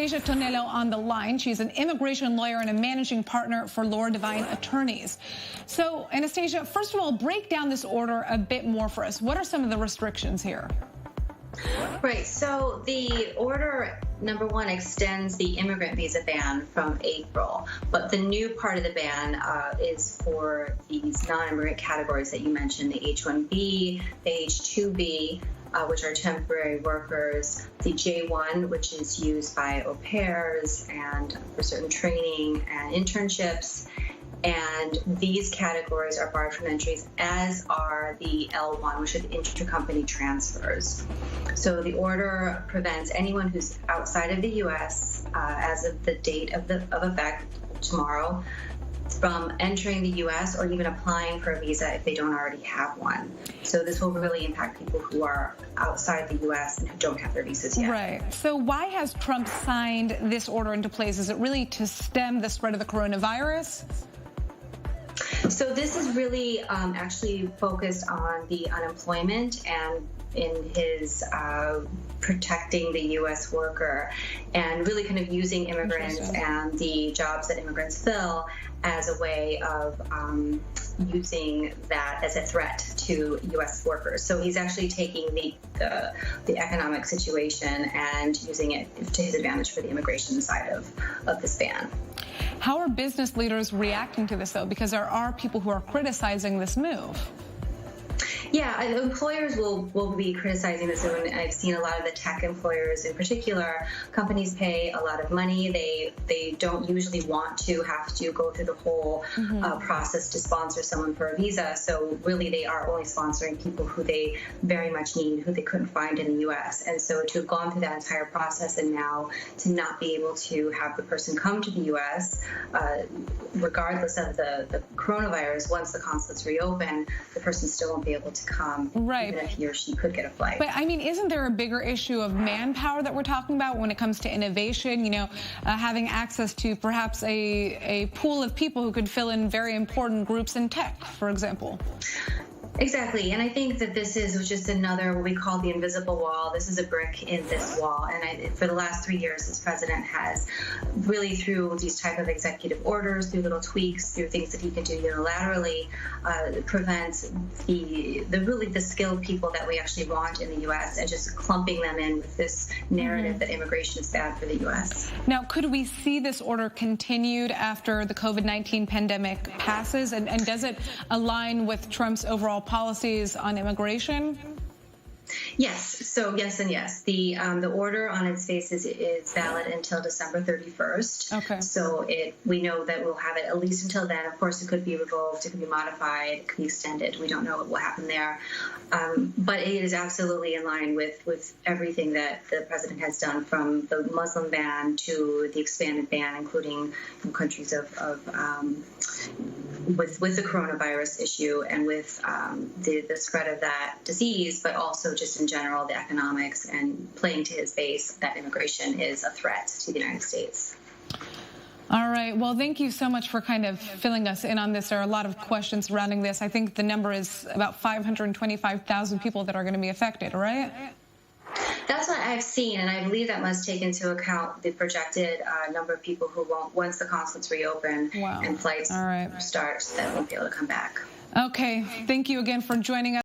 Anastasia Tonello on the line. She's an immigration lawyer and a managing partner for Laura Devine Attorneys. So, Anastasia, first of all, break down this order a bit more for us. What are some of the restrictions here? Right. So the order, number one, extends the immigrant visa ban from April. But the new part of the ban is for these non-immigrant categories that you mentioned, the H-1B, the H-2B, which are temporary workers, the J-1, which is used by au pairs and for certain training and internships. And these categories are barred from entries, as are the L1, which is intercompany transfers. So the order prevents anyone who's outside of the U.S. As of the date of effect tomorrow from entering the U.S. or even applying for a visa if they don't already have one. So this will really impact people who are outside the U.S. and who don't have their visas yet. Right. So why has Trump signed this order into place? Is it really to stem the spread of the coronavirus? So this is really actually focused on the unemployment and in his protecting the U.S. worker and really kind of using immigrants and the jobs that immigrants fill as a way of using that as a threat to U.S. workers. So he's actually taking the economic situation and using it to his advantage for the immigration side of this ban. How are business leaders reacting to this, though? Because there are people who are criticizing this move. Yeah, employers will be criticizing this, and I've seen a lot of the tech employers in particular. Companies pay a lot of money. They don't usually want to have to go through the whole process to sponsor someone for a visa. So really, they are only sponsoring people who they very much need, who they couldn't find in the U.S. And so to have gone through that entire process and now to not be able to have the person come to the U.S., regardless of the coronavirus, once the consulates reopen, the person still won't be able to come, right, even if he or she could get a flight. But I mean, isn't there a bigger issue of manpower that we're talking about when it comes to innovation? You know, having access to perhaps a pool of people who could fill in very important groups in tech, for example. Exactly, and I think that this is just another, what we call the invisible wall. This is a brick in this wall, and for the last 3 years, this president has really, through these type of executive orders, through little tweaks, through things that he can do unilaterally, prevents the skilled people that we actually want in the U.S. and just clumping them in with this narrative that immigration is bad for the U.S. Now, could we see this order continued after the COVID-19 pandemic passes, and does it align with Trump's overall policies on immigration? Yes. So yes and yes. The order on its face is valid until December 31st. Okay. So we know that we'll have it at least until then. Of course, it could be revoked, it could be modified, it could be extended. We don't know what will happen there. But it is absolutely in line with everything that the president has done, from the Muslim ban to the expanded ban, including from countries with the coronavirus issue and with the spread of that disease, but also just in general the economics and playing to his base that immigration is a threat to the United States. All right. Well, thank you so much for kind of filling us in on this. There are a lot of questions surrounding this. I think the number is about 525,000 people that are going to be affected, right? That's what I've seen, and I believe that must take into account the projected number of people who won't, once the consulates reopen and flights start, that won't be able to come back. Okay. Thank you again for joining us.